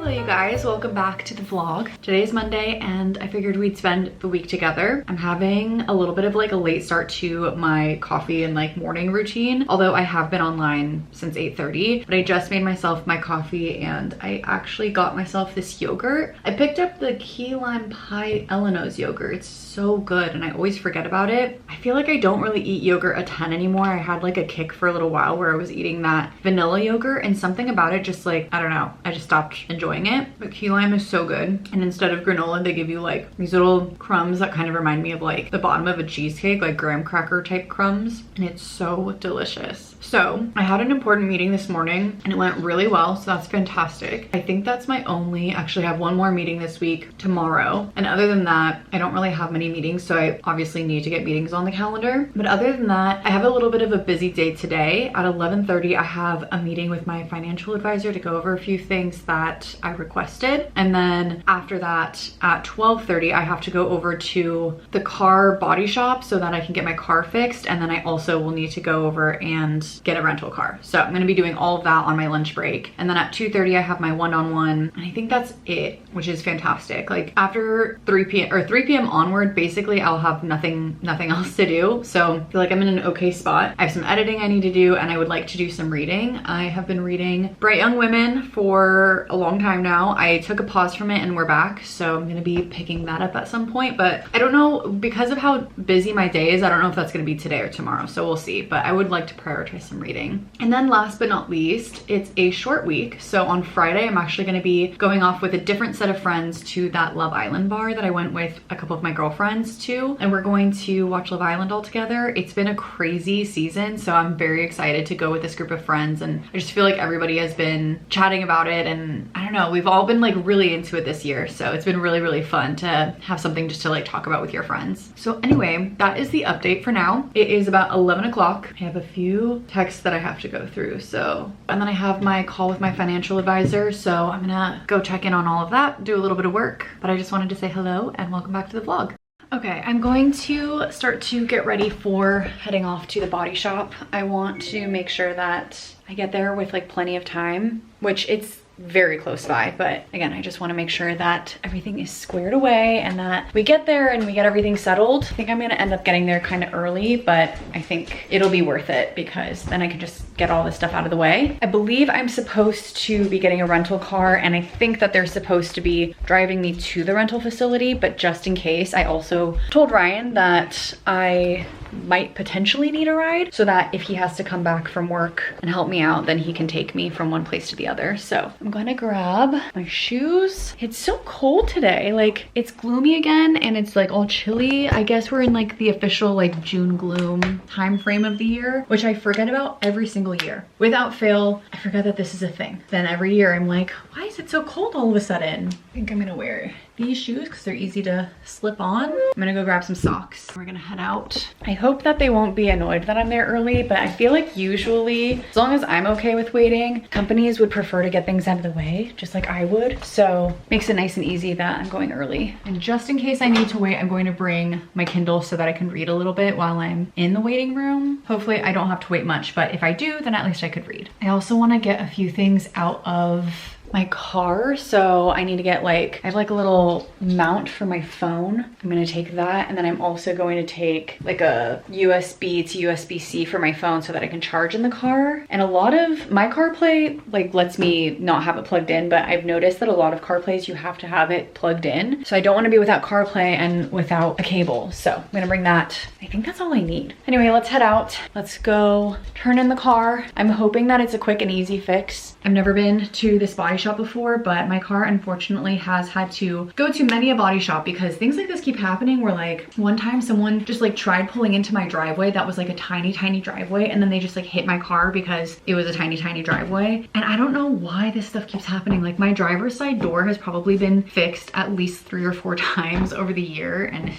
Hello you guys, welcome back to the vlog. Today is Monday and I figured we'd spend the week together. I'm having a little bit of like a late start to my coffee and like morning routine, although I have been online since 8:30, but I just made myself my coffee and I actually got myself this yogurt. I picked up the key lime pie Eleanor's yogurt. It's so good and I always forget about it. I feel like I don't really eat yogurt a ton anymore. I had like a kick for a little while where I was eating that vanilla yogurt and something about it just like, I don't know, I just stopped enjoying it. But key lime is so good. And instead of granola, they give you like these little crumbs that kind of remind me of like the bottom of a cheesecake, like graham cracker type crumbs. And it's so delicious. So I had an important meeting this morning and it went really well. So that's fantastic. I think that's my only, actually I have one more meeting this week tomorrow. And other than that, I don't really have many meetings. So I obviously need to get meetings on the calendar. But other than that, I have a little bit of a busy day today. At 11:30, I have a meeting with my financial advisor to go over a few things that I requested. And then after that, at 12:30, I have to go over to the car body shop so that I can get my car fixed. And then I also will need to go over and get a rental car. So I'm gonna be doing all of that on my lunch break. And then at 2:30, I have my one-on-one. And I think that's it, which is fantastic. Like after 3 p.m. onward, basically I'll have nothing else to do. So I feel like I'm in an okay spot. I have some editing I need to do and I would like to do some reading. I have been reading Bright Young Women for a long time now. I took a pause from it and we're back. So I'm gonna be picking that up at some point, but I don't know, because of how busy my day is, I don't know if that's gonna be today or tomorrow. So we'll see, but I would like to prioritize some reading. And then last but not least, it's a short week. So on Friday, I'm actually gonna be going off with a different set of friends to that Love Island bar that I went with a couple of my girlfriends to, and we're going to watch Love Island all together. It's been a crazy season, so I'm very excited to go with this group of friends, and I just feel like everybody has been chatting about it, and I don't know, we've all been like really into it this year, so it's been really fun to have something just to like talk about with your friends. So anyway, that is the update for now. It is about 11 o'clock. I have a few texts that I have to go through, so, and then I have my call with my financial advisor, so I'm gonna go check in on all of that, do a little bit of work, but I just wanted to say hello and welcome back to the vlog. Okay, I'm going to start to get ready for heading off to the body shop. I want to make sure that I get there with like plenty of time, which it's very close by, but again, I just want to make sure that everything is squared away and that we get there and we get everything settled. I think I'm gonna end up getting there kind of early, but I think it'll be worth it because then I can just get all this stuff out of the way. I believe I'm supposed to be getting a rental car and I think that they're supposed to be driving me to the rental facility, but just in case, I also told Ryan that I might potentially need a ride so that if he has to come back from work and help me out, then he can take me from one place to the other. So I'm gonna grab my shoes. It's so cold today. Like it's gloomy again and it's like all chilly. I guess we're in like the official like June gloom time frame of the year, which I forget about every single year. Without fail, I forget that this is a thing. Then every year I'm like, why is it so cold all of a sudden? I think I'm gonna wear these shoes because they're easy to slip on. I'm gonna go grab some socks. We're gonna head out. I hope that they won't be annoyed that I'm there early, but I feel like usually, as long as I'm okay with waiting, companies would prefer to get things out of the way, just like I would. So makes it nice and easy that I'm going early. And just in case I need to wait, I'm going to bring my Kindle so that I can read a little bit while I'm in the waiting room. Hopefully I don't have to wait much, but if I do, then at least I could read. I also wanna get a few things out of my car, so I need to get like, I have like a little mount for my phone. I'm gonna take that, and then I'm also going to take like a USB to USB-C for my phone so that I can charge in the car. And a lot of my CarPlay like lets me not have it plugged in, but I've noticed that a lot of CarPlays you have to have it plugged in, so I don't want to be without CarPlay and without a cable. So I'm gonna bring that. I think that's all I need. Anyway, let's head out. Let's go turn in the car. I'm hoping that it's a quick and easy fix. I've never been to this body shop before, but my car unfortunately has had to go to many a body shop because things like this keep happening where like one time someone just like tried pulling into my driveway that was like a tiny driveway, and then they just like hit my car because it was a tiny driveway. And I don't know why this stuff keeps happening. Like my driver's side door has probably been fixed at least 3 or 4 times over the year, and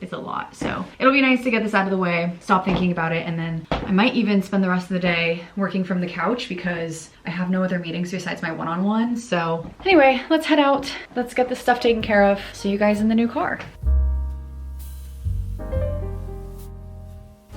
it's a lot. So it'll be nice to get this out of the way, stop thinking about it, and then I might even spend the rest of the day working from the couch because I have no other meetings besides my one-on-one. So anyway, let's head out. Let's get this stuff taken care of. See you guys in the new car.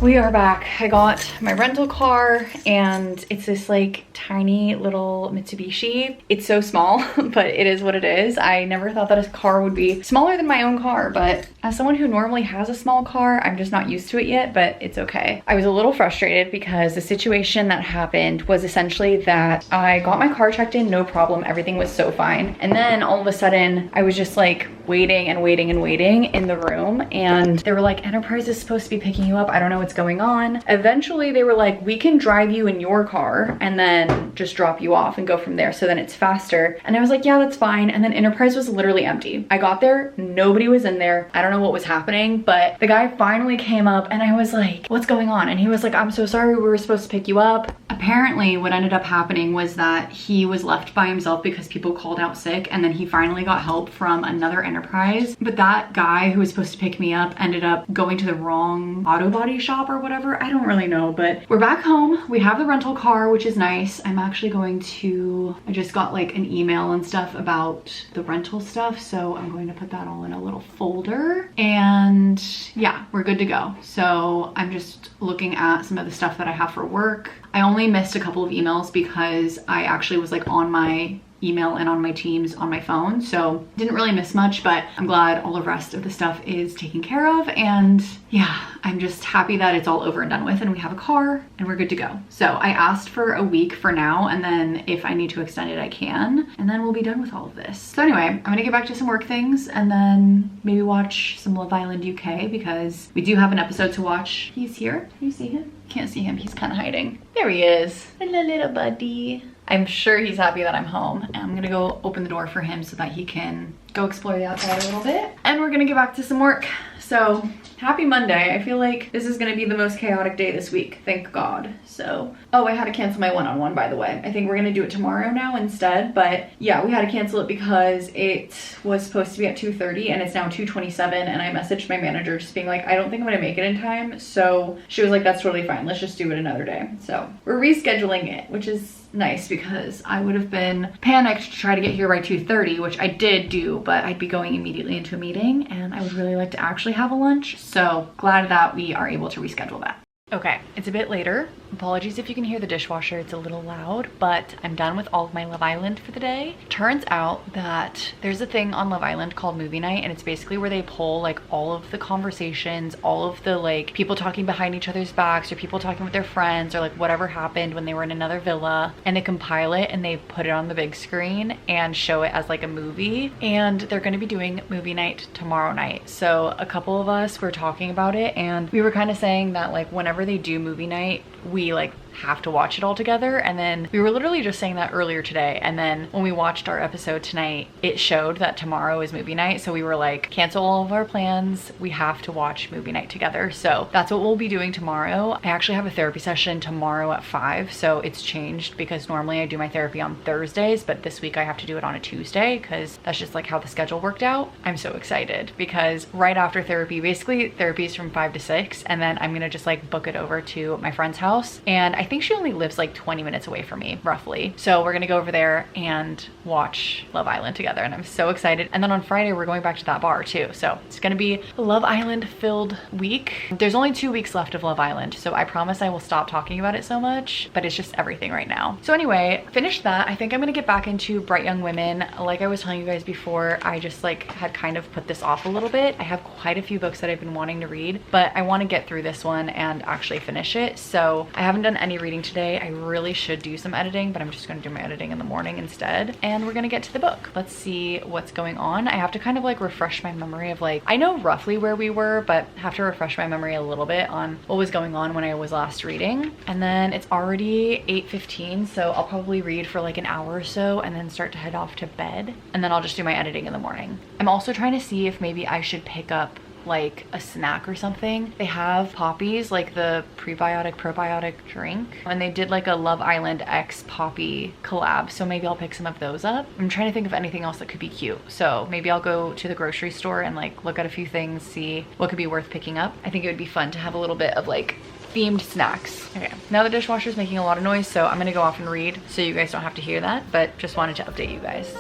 We are back. I got my rental car and it's this like tiny little Mitsubishi. It's so small, but it is what it is. I never thought that a car would be smaller than my own car, but as someone who normally has a small car, I'm just not used to it yet, but it's okay. I was a little frustrated because the situation that happened was essentially that I got my car checked in, no problem. Everything was so fine. And then all of a sudden I was just like waiting and waiting and waiting in the room. And they were like, Enterprise is supposed to be picking you up. I don't know what's going on. Eventually they were like, we can drive you in your car and then just drop you off and go from there. So then it's faster. And I was like, yeah, that's fine. And then Enterprise was literally empty. I got there, nobody was in there. I don't know what was happening, but the guy finally came up and I was like, what's going on? And he was like, I'm so sorry, we were supposed to pick you up. Apparently what ended up happening was that he was left by himself because people called out sick, and then he finally got help from another Enterprise. But that guy who was supposed to pick me up ended up going to the wrong auto body shop or whatever. I don't really know, but we're back home. We have the rental car, which is nice. I'm actually going to, I just got like an email and stuff about the rental stuff, so I'm going to put that all in a little folder. And yeah, we're good to go. So I'm just looking at some of the stuff that I have for work. I only missed a couple of emails because I actually was like on my email and on my Teams on my phone, so didn't really miss much, but I'm glad all the rest of the stuff is taken care of. And yeah, I'm just happy that it's all over and done with and we have a car and we're good to go. So I asked for a week for now, and then if I need to extend it I can, and then we'll be done with all of this. So anyway, I'm gonna get back to some work things and then maybe watch some Love Island UK because we do have an episode to watch. He's here. Can you see him? Can't see him, he's kind of hiding. There he is. Hello little buddy. I'm sure he's happy that I'm home, and I'm gonna go open the door for him so that he can go explore the outside a little bit. And we're gonna get back to some work. So happy Monday. I feel like this is gonna be the most chaotic day this week, thank God. So, oh, I had to cancel my one-on-one, by the way. I think we're gonna do it tomorrow now instead, but yeah, we had to cancel it because it was supposed to be at 2:30 and it's now 2:27, and I messaged my manager just being like, I don't think I'm gonna make it in time. So she was like, that's totally fine, let's just do it another day. So we're rescheduling it, which is nice because I would have been panicked to try to get here by 2:30, which I did do, but I'd be going immediately into a meeting and I would really like to actually have a lunch. So glad that we are able to reschedule that. Okay, it's a bit later. Apologies if you can hear the dishwasher, it's a little loud, but I'm done with all of my Love Island for the day. Turns out that there's a thing on Love Island called Movie Night, and it's basically where they pull like all of the conversations, all of the like people talking behind each other's backs or people talking with their friends or like whatever happened when they were in another villa, and they compile it and they put it on the big screen and show it as like a movie. And they're going to be doing Movie Night tomorrow night. So a couple of us were talking about it and we were kind of saying that like whenever they do Movie Night, we like have to watch it all together. And then we were literally just saying that earlier today, and then when we watched our episode tonight it showed that tomorrow is movie night, so we were like, cancel all of our plans, we have to watch Movie Night together. So that's what we'll be doing tomorrow. I actually have a therapy session tomorrow at 5, so it's changed because normally I do my therapy on Thursdays, but this week I have to do it on a Tuesday because that's just like how the schedule worked out. I'm so excited because right after therapy, basically therapy is from 5 to 6, and then I'm gonna just like book it over to my friend's house, and I think she only lives like 20 minutes away from me roughly. So we're gonna go over there and watch Love Island together, and I'm so excited. And then on Friday we're going back to that bar too, so it's gonna be a Love Island filled week. There's only 2 weeks left of Love Island, so I promise I will stop talking about it so much, but it's just everything right now. So anyway, finished that. I think I'm gonna get back into Bright Young Women. Like I was telling you guys before, I just like had kind of put this off a little bit. I have quite a few books that I've been wanting to read, but I want to get through this one and actually finish it. So I haven't done any reading today. I really should do some editing, but I'm just gonna do my editing in the morning instead, and we're gonna get to the book. Let's see what's going on. I have to kind of like refresh my memory of like, I know roughly where we were, but have to refresh my memory a little bit on what was going on when I was last reading. And then it's already 8:15, so I'll probably read for like an hour or so and then start to head off to bed, and then I'll just do my editing in the morning. I'm also trying to see if maybe I should pick up like a snack or something. They have Poppies, like the prebiotic probiotic drink, and they did like a Love Island X Poppy collab, so maybe I'll pick some of those up. I'm trying to think of anything else that could be cute, so maybe I'll go to the grocery store and like look at a few things, see what could be worth picking up. I think it would be fun to have a little bit of like themed snacks. Okay, now the dishwasher is making a lot of noise, so I'm gonna go off and read so you guys don't have to hear that, but just wanted to update you guys.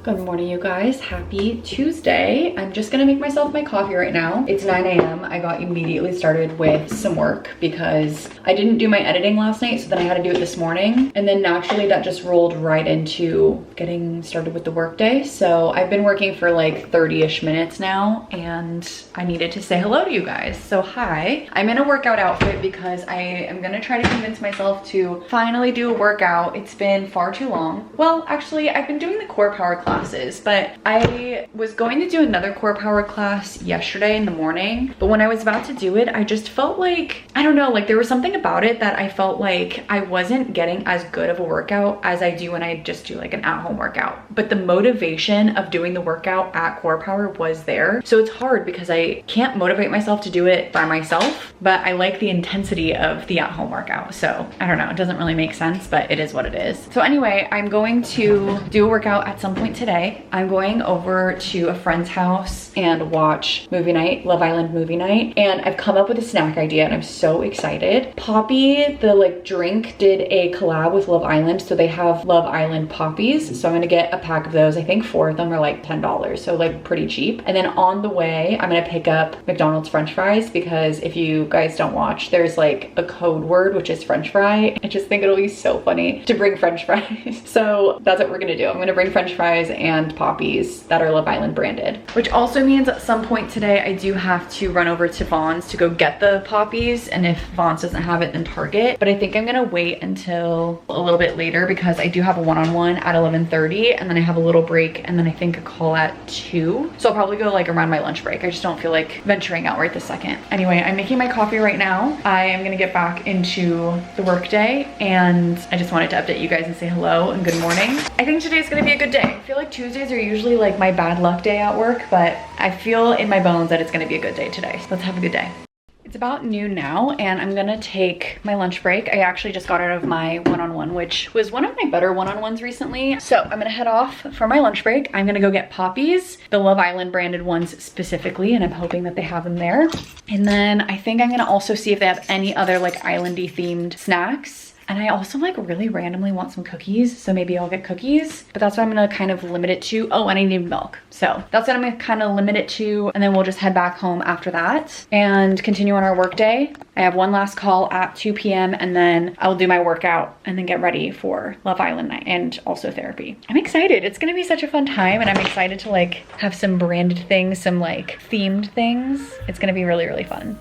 Good morning, you guys. Happy Tuesday. I'm just gonna make myself my coffee right now. It's 9 a.m. I got immediately started with some work because I didn't do my editing last night, so then I had to do it this morning. And then naturally that just rolled right into getting started with the workday. So I've been working for like 30-ish minutes now, and I needed to say hello to you guys. So hi, I'm in a workout outfit because I am gonna try to convince myself to finally do a workout. It's been far too long. Well, actually, I've been doing the core power classes, but I was going to do another core power class yesterday in the morning, but when I was about to do it, I just felt like, I don't know, like there was something about it that I felt like I wasn't getting as good of a workout as I do when I just do like an at-home workout. But the motivation of doing the workout at core power was there. So it's hard because I can't motivate myself to do it by myself, but I like the intensity of the at-home workout. So I don't know, it doesn't really make sense, but it is what it is. So anyway, I'm going to do a workout at some point today. I'm going over to a friend's house and watch movie night, Love Island movie night. And I've come up with a snack idea and I'm so excited. Poppy, the like drink, did a collab with Love Island. So they have Love Island poppies. So I'm gonna get a pack of those. I think 4 of them are like $10. So like pretty cheap. And then on the way, I'm gonna pick up McDonald's French fries because if you guys don't watch, there's like a code word, which is French fry. I just think it'll be so funny to bring French fries. So that's what we're gonna do. I'm gonna bring French fries and poppies that are Love Island branded, which also means at some point today I do have to run over to Vaughn's to go get the poppies, and if Vaughn's doesn't have it, then Target. But I think I'm gonna wait until a little bit later because I do have a one-on-one at 11:30, and then I have a little break, and then I think a call at 2. So I'll probably go like around my lunch break. I just don't feel like venturing out right this second. Anyway, I'm making my coffee right now. I am gonna get back into the work day, and I just wanted to update you guys and say hello and good morning. I think today's gonna be a good day. I feel like Tuesdays are usually like my bad luck day at work, but I feel in my bones that it's gonna be a good day today. So let's have a good day. It's about noon now, and I'm gonna take my lunch break. I actually just got out of my one-on-one, which was one of my better one-on-ones recently. So I'm gonna head off for my lunch break. I'm gonna go get poppies, the Love Island branded ones specifically, and I'm hoping that they have them there. And then I think I'm gonna also see if they have any other like islandy themed snacks. And I also like really randomly want some cookies, so maybe I'll get cookies, but that's what I'm gonna kind of limit it to. Oh, and I need milk. So that's what I'm gonna kind of limit it to, and then we'll just head back home after that and continue on our work day. I have one last call at 2 p.m. and then I'll do my workout and then get ready for Love Island night and also therapy. I'm excited. It's gonna be such a fun time, and I'm excited to like have some branded things, some like themed things. It's gonna be really, really fun.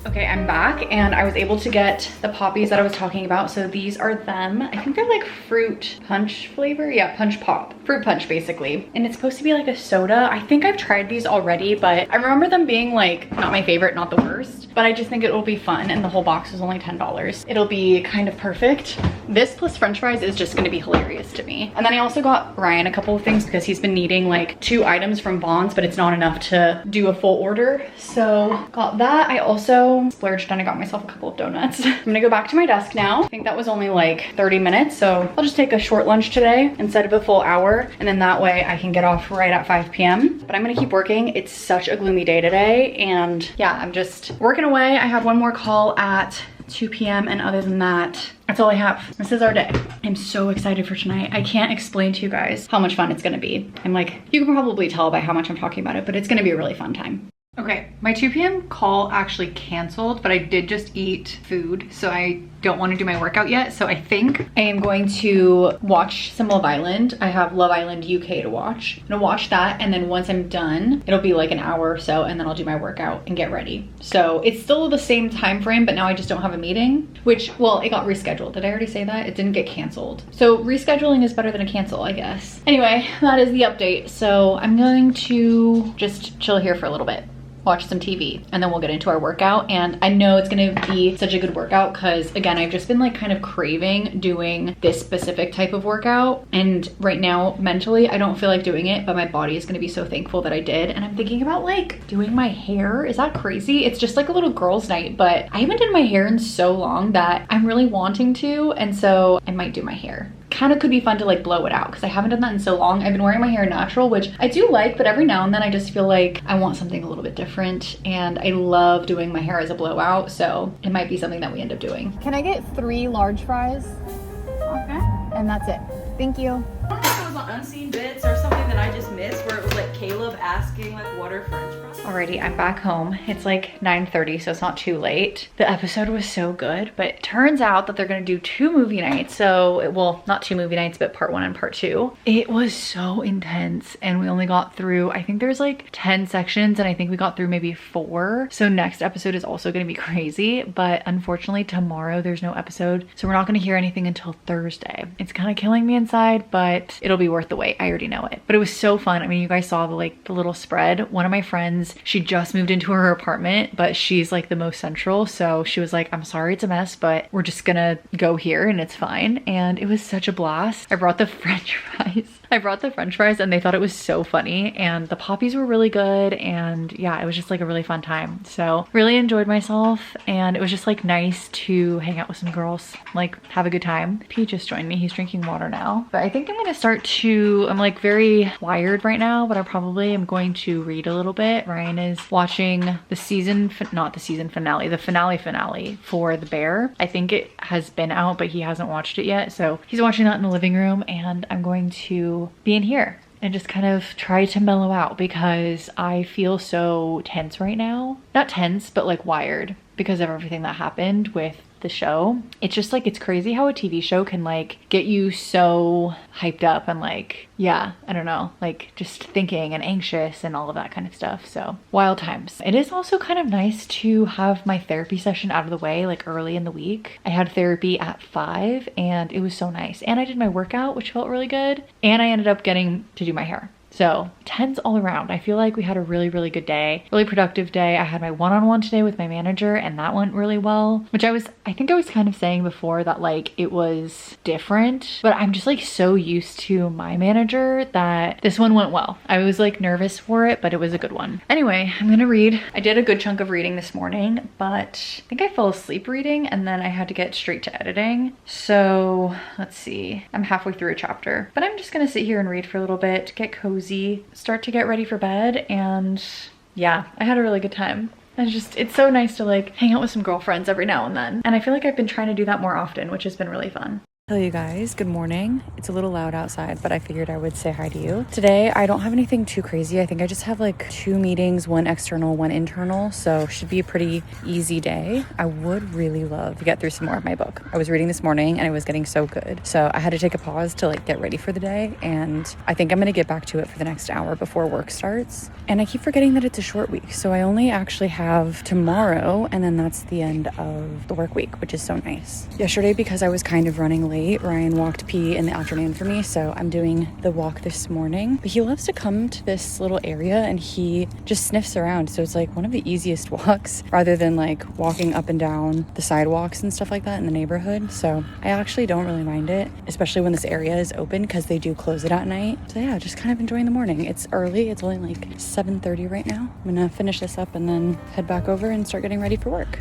Okay, I'm back, and I was able to get the poppies that I was talking about. So these are them. I think they're like fruit punch flavor. Yeah, punch pop. Fruit punch, basically. And it's supposed to be like a soda. I think I've tried these already, but I remember them being like, not my favorite, not the worst. But I just think it will be fun, and the whole box is only $10. It'll be kind of perfect. This plus French fries is just gonna be hilarious to me. And then I also got Ryan a couple of things because he's been needing like 2 items from Vaughn's, but it's not enough to do a full order. So got that. I also splurged and I got myself a couple of donuts. I'm gonna go back to my desk now. I think that was only like 30 minutes, so I'll just take a short lunch today instead of a full hour, and then that way I can get off right at 5 p.m. But I'm gonna keep working. It's such a gloomy day today, and yeah, I'm just working away. I have one more call at 2 p.m. and other than that, that's all I have. This is our day. I'm so excited for tonight. I can't explain to you guys how much fun it's gonna be. I'm like, you can probably tell by how much I'm talking about it, but it's gonna be a really fun time. Okay, my 2 p.m. call actually canceled, but I did just eat food, so I don't want to do my workout yet. So I think I am going to watch some Love Island. I have Love Island UK to watch. I'm gonna watch that, and then once I'm done, it'll be like an hour or so, and then I'll do my workout and get ready. So it's still the same time frame, but now I just don't have a meeting, which, well, it got rescheduled. Did I already say that? It didn't get canceled. So rescheduling is better than a cancel, I guess. Anyway, that is the update. So I'm going to just chill here for a little bit, watch some TV, and then we'll get into our workout. And I know it's gonna be such a good workout because, again, I've just been like kind of craving doing this specific type of workout, and right now mentally I don't feel like doing it, but my body is gonna be so thankful that I did. And I'm thinking about like doing my hair. Is that crazy? It's just like a little girls' night, but I haven't done my hair in so long that I'm really wanting to, and so I might do my hair. kind of could be fun to like blow it out because I haven't done that in so long. I've been wearing my hair natural, which I do like, but every now and then I just feel like I want something a little bit different, and I love doing my hair as a blowout, so it might be something that we end up doing. Can I get 3 large fries? Okay. And that's it. Thank you. I don't know if it was on Unseen Bits or something that I just missed where it was like Caleb asking like what are French fries? Alrighty, I'm back home. It's like 9:30, so it's not too late. The episode was so good, but it turns out that they're gonna do 2 movie nights. So, well, not 2 movie nights, but part 1 and part 2. It was so intense, and we only got through, I think there's like 10 sections, and I think we got through maybe 4. So next episode is also gonna be crazy, but unfortunately tomorrow there's no episode, so we're not gonna hear anything until Thursday. It's kind of killing me inside, but it'll be worth the wait. I already know it. But it was so fun. I mean, you guys saw the little spread. One of my friends, she just moved into her apartment, but she's like the most central. So she was like, I'm sorry it's a mess, but we're just gonna go here and it's fine. And it was such a blast. I brought the French fries. And they thought it was so funny, and the poppies were really good, and yeah, it was just like a really fun time. So really enjoyed myself, and it was just like nice to hang out with some girls, like have a good time. P just joined me. He's drinking water now. But I think I'm gonna start to, I'm like very wired right now, but I probably am going to read a little bit. Ryan is watching the finale for The Bear. I think it has been out, but he hasn't watched it yet. So he's watching that in the living room, and I'm going to be in here and just kind of try to mellow out because I feel so tense right now. Not tense, but like wired because of everything that happened with the show. It's just like, it's crazy how a TV show can like get you so hyped up and like, yeah, I don't know, like just thinking and anxious and all of that kind of stuff. So wild times. It is also kind of nice to have my therapy session out of the way like early in the week. I had therapy at 5 and it was so nice. And I did my workout, which felt really good. And I ended up getting to do my hair. So 10s all around. I feel like we had a really, really good day, really productive day. I had my one-on-one today with my manager and that went really well, which I think I was kind of saying before that like it was different, but I'm just like so used to my manager that this one went well. I was like nervous for it, but it was a good one. Anyway, I'm gonna read. I did a good chunk of reading this morning, but I think I fell asleep reading and then I had to get straight to editing. So let's see, I'm halfway through a chapter, but I'm just gonna sit here and read for a little bit, get cozy, start to get ready for bed, and yeah, I had a really good time. It's so nice to like hang out with some girlfriends every now and then, and I feel like I've been trying to do that more often, which has been really fun. Hello you guys, good morning. It's a little loud outside, but I figured I would say hi to you. Today, I don't have anything too crazy. I think I just have like 2 meetings, 1 external, 1 internal, so should be a pretty easy day. I would really love to get through some more of my book. I was reading this morning and it was getting so good. So I had to take a pause to like get ready for the day, and I think I'm gonna get back to it for the next hour before work starts. And I keep forgetting that it's a short week, so I only actually have tomorrow, and then that's the end of the work week, which is so nice. Yesterday, because I was kind of running late, Ryan walked P in the afternoon for me, so I'm doing the walk this morning. But he loves to come to this little area and he just sniffs around, so it's like one of the easiest walks rather than like walking up and down the sidewalks and stuff like that in the neighborhood. So I actually don't really mind it, especially when this area is open because they do close it at night. So yeah, just kind of enjoying the morning. It's early, it's only like 7:30 right now. I'm gonna finish this up and then head back over and start getting ready for work.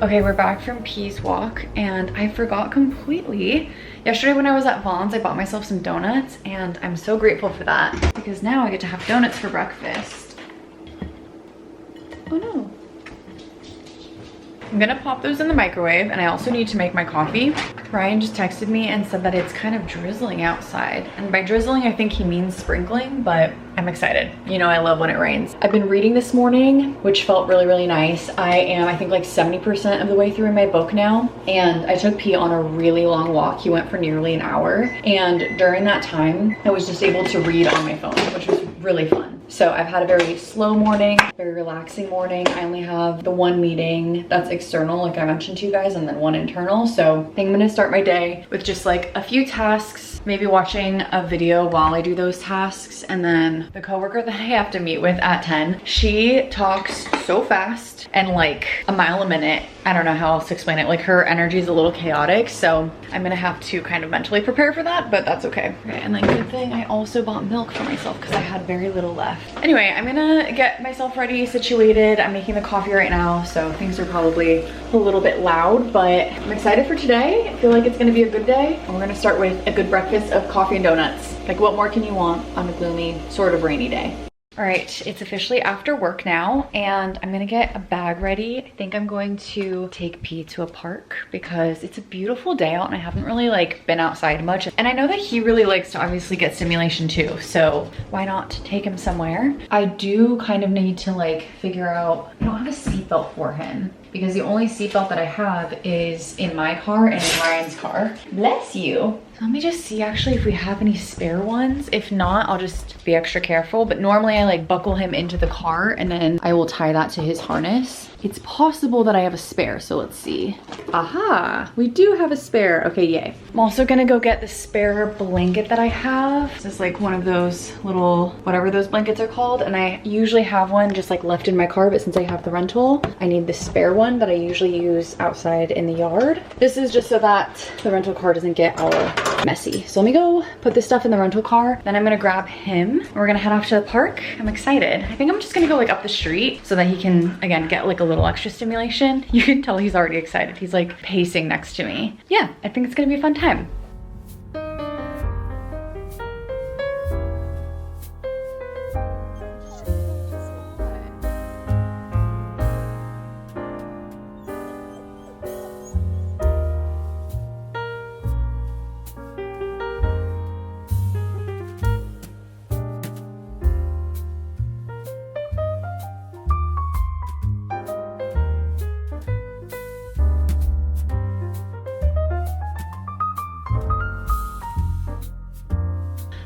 Okay, we're back from P's walk, and I forgot completely. Yesterday when I was at Vaughn's, I bought myself some donuts, and I'm so grateful for that because now I get to have donuts for breakfast. Oh no. I'm gonna pop those in the microwave, and I also need to make my coffee. Ryan just texted me and said that it's kind of drizzling outside. And by drizzling, I think he means sprinkling, but I'm excited. You know, I love when it rains. I've been reading this morning, which felt really, really nice. I think like 70% of the way through my book now. And I took P on a really long walk. He went for nearly an hour. And during that time, I was just able to read on my phone, which was really fun. So I've had a very slow morning, very relaxing morning. I only have the 1 meeting that's external, like I mentioned to you guys, and then 1 internal. So I think I'm gonna start my day with just like a few tasks, maybe watching a video while I do those tasks. And then the coworker that I have to meet with at 10, she talks so fast and like a mile a minute. I don't know how else to explain it. Like her energy is a little chaotic, so I'm gonna have to kind of mentally prepare for that, but that's okay. Okay, and then good thing I also bought milk for myself because I had very little left. Anyway, I'm gonna get myself ready, situated. I'm making the coffee right now, so things are probably a little bit loud, but I'm excited for today. I feel like it's gonna be a good day. And we're gonna start with a good breakfast of coffee and donuts. Like, what more can you want on a gloomy, sort of rainy day? All right, it's officially after work now, and I'm gonna get a bag ready. I think I'm going to take P to a park because it's a beautiful day out and I haven't really like been outside much. And I know that he really likes to obviously get stimulation too, so why not take him somewhere? I do kind of need to like figure out, I don't have a seatbelt for him because the only seatbelt that I have is in my car and in Ryan's car. Bless you. So let me just see actually if we have any spare ones. If not, I'll just be extra careful. But normally I like buckle him into the car and then I will tie that to his harness. It's possible that I have a spare, so let's see. Aha, we do have a spare. Okay, yay. I'm also gonna go get the spare blanket that I have. This is like one of those little, whatever those blankets are called. And I usually have one just like left in my car, but since I have the rental, I need the spare one that I usually use outside in the yard. This is just so that the rental car doesn't get all messy. So let me go put this stuff in the rental car. Then I'm gonna grab him. We're gonna head off to the park. I'm excited. I think I'm just gonna go like up the street so that he can, again, get like a little extra stimulation. You can tell he's already excited. He's like pacing next to me. Yeah, I think it's gonna be a fun time.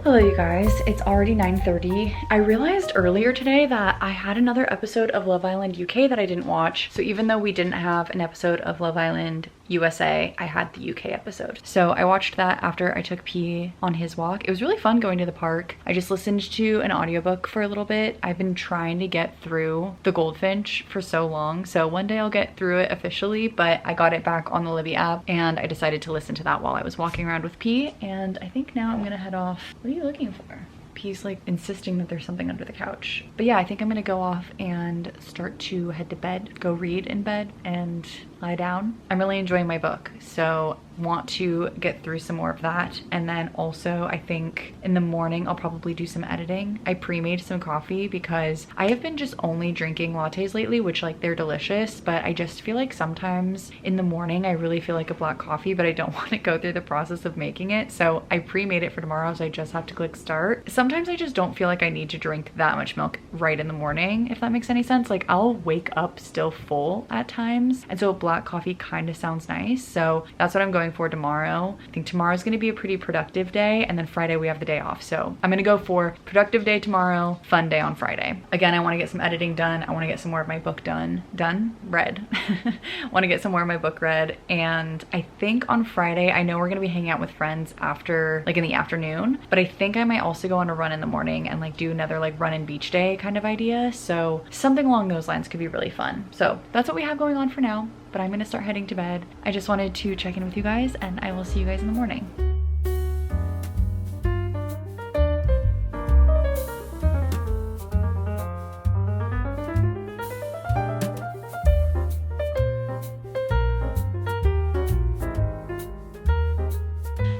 Hello you guys, it's already 9:30. I realized earlier today that I had another episode of Love Island UK that I didn't watch. So even though we didn't have an episode of Love Island USA, I had the UK episode. So I watched that after I took P on his walk. It was really fun going to the park. I just listened to an audiobook for a little bit. I've been trying to get through The Goldfinch for so long. So one day I'll get through it officially, but I got it back on the Libby app and I decided to listen to that while I was walking around with P. And I think now I'm gonna head off. What are you looking for? He's like insisting that there's something under the couch. But yeah, I think I'm gonna go off and start to head to bed, go read in bed and lie down. I'm really enjoying my book, so want to get through some more of that. And then also I think in the morning I'll probably do some editing. I pre-made some coffee because I have been just only drinking lattes lately, which like they're delicious, but I just feel like sometimes in the morning I really feel like a black coffee, but I don't want to go through the process of making it. So I pre-made it for tomorrow, so I just have to click start. Sometimes I just don't feel like I need to drink that much milk right in the morning, if that makes any sense. Like I'll wake up still full at times, and so a black coffee kind of sounds nice. So that's what I'm going for tomorrow. I think tomorrow's going to be a pretty productive day, and then Friday we have the day off. So I'm going to go for productive day tomorrow, fun day on Friday. Again, I want to get some editing done. I want to get some more of my book read. Want to get some more of my book read. And I think on Friday, I know we're going to be hanging out with friends after, like in the afternoon, but I think I might also go on a run in the morning and like do another like run and beach day kind of idea. So something along those lines could be really fun. So that's what we have going on for now, but I'm gonna start heading to bed. I just wanted to check in with you guys, and I will see you guys in the morning.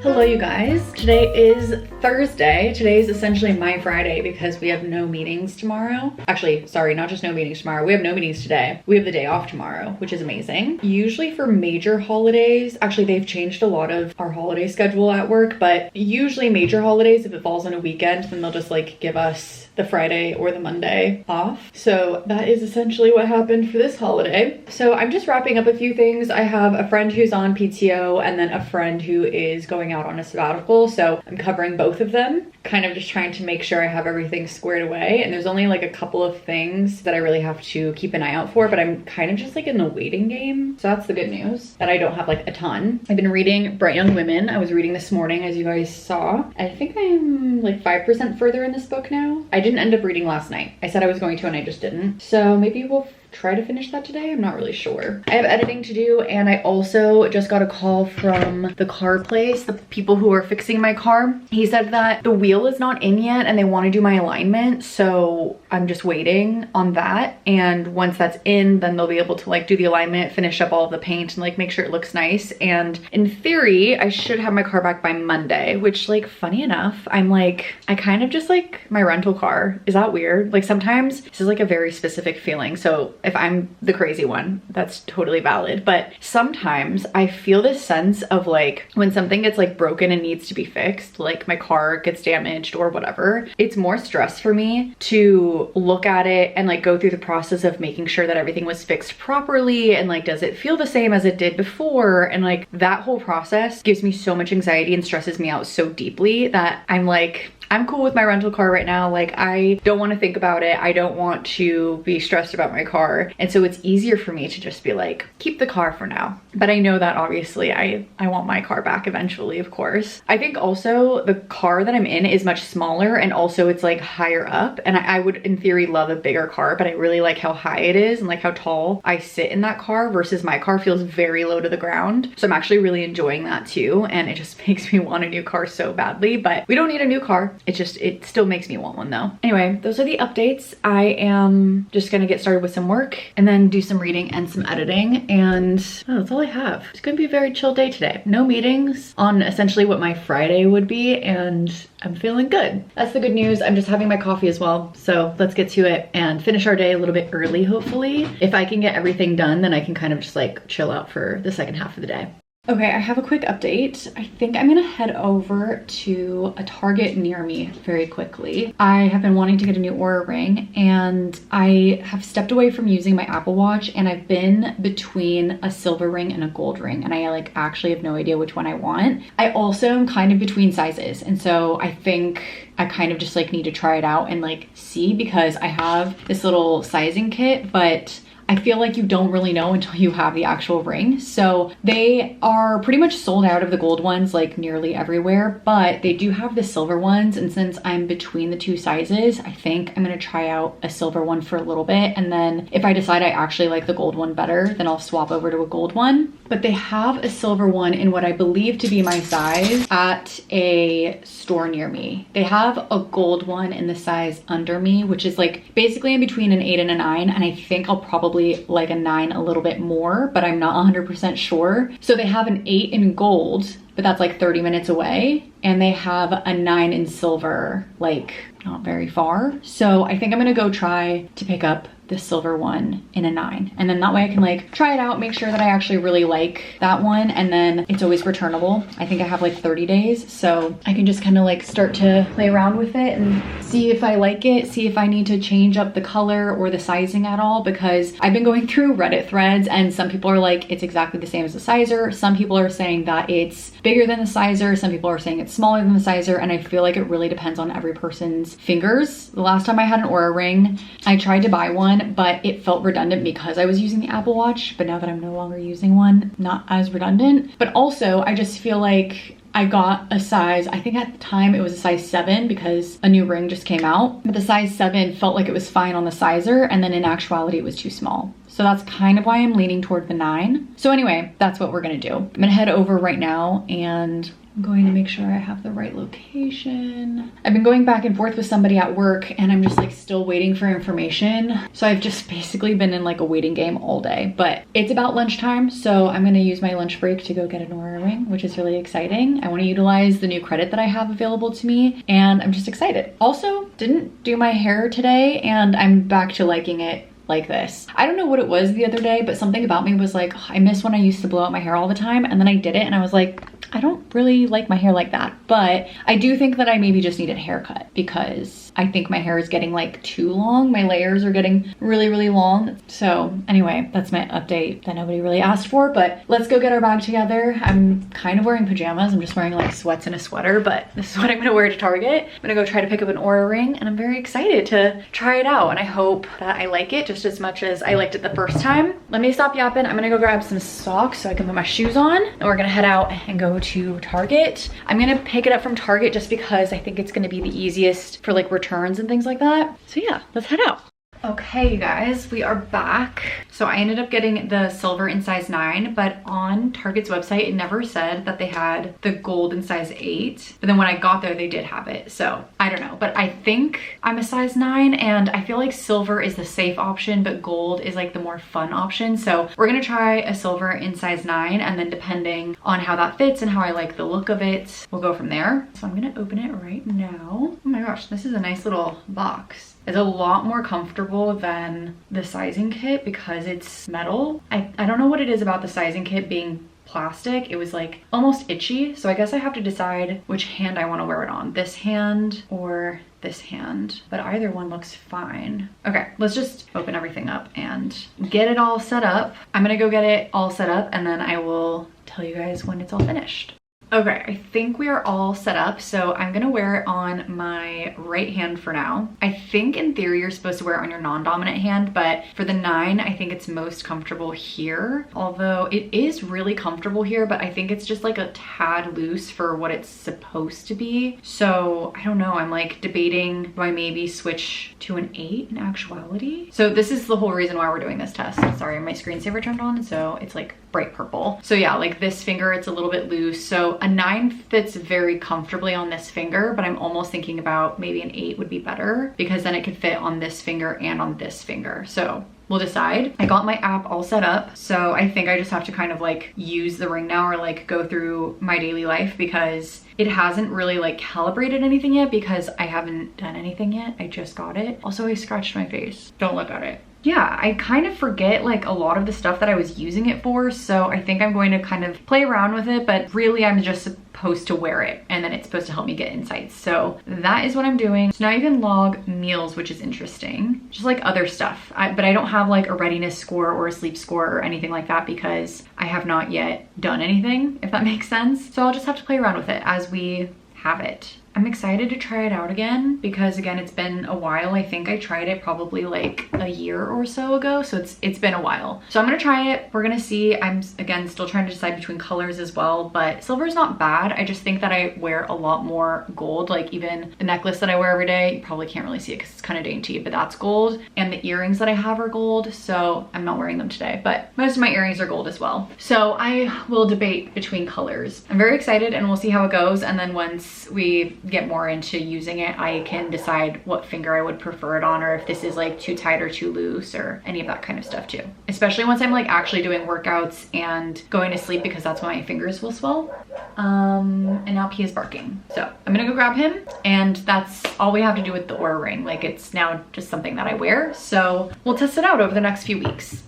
Hello you guys, today is Thursday. Today is essentially my Friday because we have no meetings tomorrow. Actually, sorry, not just no meetings tomorrow. We have no meetings today. We have the day off tomorrow, which is amazing. Usually for major holidays, actually they've changed a lot of our holiday schedule at work, but usually major holidays, if it falls on a weekend, then they'll just like give us the Friday or the Monday off. So that is essentially what happened for this holiday. So I'm just wrapping up a few things. I have a friend who's on PTO and then a friend who is going out on a sabbatical. So I'm covering both of them, kind of just trying to make sure I have everything squared away. And there's only like a couple of things that I really have to keep an eye out for, but I'm kind of just like in the waiting game. So that's the good news, that I don't have like a ton. I've been reading Bright Young Women. I was reading this morning, as you guys saw. I think I'm like 5% further in this book now. I didn't end up reading last night. I said I was going to and I just didn't. So maybe we'll try to finish that today. I'm not really sure. I have editing to do, and I also just got a call from the car place, the people who are fixing my car. He said that the wheel is not in yet and they want to do my alignment, so I'm just waiting on that. And once that's in, then they'll be able to like do the alignment, finish up all of the paint, and like make sure it looks nice. And in theory, I should have my car back by Monday, which, like, funny enough, I'm like, I kind of just like my rental car. Is that weird? Like, sometimes this is like a very specific feeling. So if I'm the crazy one, that's totally valid. But sometimes I feel this sense of like when something gets like broken and needs to be fixed, like my car gets damaged or whatever, it's more stress for me to look at it and like go through the process of making sure that everything was fixed properly and like, does it feel the same as it did before? And like that whole process gives me so much anxiety and stresses me out so deeply that I'm like, I'm cool with my rental car right now. Like, I don't want to think about it. I don't want to be stressed about my car. And so it's easier for me to just be like, keep the car for now. But I know that obviously I want my car back eventually, of course. I think also the car that I'm in is much smaller, and also it's like higher up. And I would in theory love a bigger car, but I really like how high it is and like how tall I sit in that car versus my car feels very low to the ground. So I'm actually really enjoying that too. And it just makes me want a new car so badly, but we don't need a new car. It still makes me want one though. Anyway, those are the updates. I am just gonna get started with some work and then do some reading and some editing, and that's all I have. It's gonna be a very chill day today. No meetings on essentially what my Friday would be, and I'm feeling good. That's the good news. I'm just having my coffee as well. So let's get to it and finish our day a little bit early, hopefully. If I can get everything done, then I can kind of just like chill out for the second half of the day. Okay, I have a quick update. I think I'm gonna head over to a Target near me very quickly. I have been wanting to get a new Oura ring, and I have stepped away from using my Apple Watch, and I've been between a silver ring and a gold ring, and I like actually have no idea which one I want. I also am kind of between sizes, and so I think I kind of just like need to try it out and like see, because I have this little sizing kit, but I feel like you don't really know until you have the actual ring. So they are pretty much sold out of the gold ones like nearly everywhere, but they do have the silver ones. And since I'm between the two sizes, I think I'm gonna try out a silver one for a little bit. And then if I decide I actually like the gold one better, then I'll swap over to a gold one. But they have a silver one in what I believe to be my size at a store near me. They have a gold one in the size under me, which is like basically in between an 8 and a 9. And I think I'll probably like a 9 a little bit more, but I'm not 100% sure. So they have an 8 in gold, but that's like 30 minutes away. And they have a 9 in silver, like not very far. So I think I'm gonna go try to pick up the silver one in a 9. And then that way I can like try it out, make sure that I actually really like that one. And then it's always returnable. I think I have like 30 days. So I can just kind of like start to play around with it and see if I like it, see if I need to change up the color or the sizing at all, because I've been going through Reddit threads and some people are like, it's exactly the same as the sizer. Some people are saying that it's bigger than the sizer. Some people are saying it's smaller than the sizer. And I feel like it really depends on every person's fingers. The last time I had an Oura ring, I tried to buy one, but it felt redundant because I was using the Apple Watch. But now that I'm no longer using one, not as redundant. But also I just feel like I got a size, I think at the time it was a size 7 because a new ring just came out, but the size 7 felt like it was fine on the sizer, and then in actuality it was too small. So that's kind of why I'm leaning toward the 9. So anyway, that's what we're gonna do. I'm gonna head over right now and I'm going to make sure I have the right location. I've been going back and forth with somebody at work and I'm just like still waiting for information. So I've just basically been in like a waiting game all day, but it's about lunchtime. So I'm gonna use my lunch break to go get an Oura ring, which is really exciting. I wanna utilize the new credit that I have available to me, and I'm just excited. Also, didn't do my hair today and I'm back to liking it like this. I don't know what it was the other day, but something about me was like, I miss when I used to blow out my hair all the time, and then I did it and I was like, I don't really like my hair like that, but I do think that I maybe just need a haircut because I think my hair is getting like too long. My layers are getting really, really long. So anyway, that's my update that nobody really asked for, but let's go get our bag together. I'm kind of wearing pajamas. I'm just wearing like sweats and a sweater, but this is what I'm gonna wear to Target. I'm gonna go try to pick up an Oura ring and I'm very excited to try it out. And I hope that I like it just as much as I liked it the first time. Let me stop yapping. I'm gonna go grab some socks so I can put my shoes on and we're gonna head out and go to Target. I'm gonna pick it up from Target just because I think it's gonna be the easiest for like returns and things like that. So yeah, let's head out. Okay, you guys, we are back. So I ended up getting the silver in size 9, but on Target's website, it never said that they had the gold in size 8. But then when I got there, they did have it. So I don't know, but I think I'm a size 9 and I feel like silver is the safe option, but gold is like the more fun option. So we're gonna try a silver in size 9 and then depending on how that fits and how I like the look of it, we'll go from there. So I'm gonna open it right now. Oh my gosh, this is a nice little box. It's a lot more comfortable than the sizing kit because it's metal. I don't know what it is about the sizing kit being plastic. It was like almost itchy. So I guess I have to decide which hand I want to wear it on. This hand or this hand, but either one looks fine. Okay, let's just open everything up and get it all set up. I'm gonna go get it all set up and then I will tell you guys when it's all finished. Okay, I think we are all set up, so I'm gonna wear it on my right hand for now. I think in theory you're supposed to wear it on your non-dominant hand, but for the 9, I think it's most comfortable here. Although it is really comfortable here, but I think it's just like a tad loose for what it's supposed to be. So I don't know, I'm like debating, do I maybe switch to an 8 in actuality? So this is the whole reason why we're doing this test. Sorry, my screensaver turned on, so it's like bright purple. So yeah, like this finger, it's a little bit loose. So a 9 fits very comfortably on this finger, but I'm almost thinking about maybe an 8 would be better because then it could fit on this finger and on this finger. So we'll decide. I got my app all set up, so I think I just have to kind of like use the ring now or like go through my daily life because it hasn't really like calibrated anything yet because I haven't done anything yet. I just got it. Also, I scratched my face. Don't look at it. Yeah, I kind of forget like a lot of the stuff that I was using it for, so I think I'm going to kind of play around with it, but really I'm just supposed to wear it and then it's supposed to help me get insights. So that is what I'm doing. So now you can log meals, which is interesting, just like other stuff. But I don't have like a readiness score or a sleep score or anything like that because I have not yet done anything, if that makes sense. So I'll just have to play around with it as we have it. I'm excited to try it out again because again, it's been a while. I think I tried it probably like a year or so ago. So it's been a while. So I'm gonna try it. We're gonna see. I'm again still trying to decide between colors as well, but silver is not bad. I just think that I wear a lot more gold. Like even the necklace that I wear every day, you probably can't really see it because it's kind of dainty, but that's gold. And the earrings that I have are gold. So I'm not wearing them today, but most of my earrings are gold as well. So I will debate between colors. I'm very excited and we'll see how it goes. And then once we get more into using it, I can decide what finger I would prefer it on or if this is like too tight or too loose or any of that kind of stuff too. Especially once I'm like actually doing workouts and going to sleep because that's when my fingers will swell. And now P is barking. So I'm gonna go grab him and that's all we have to do with the Oura ring. Like it's now just something that I wear. So we'll test it out over the next few weeks.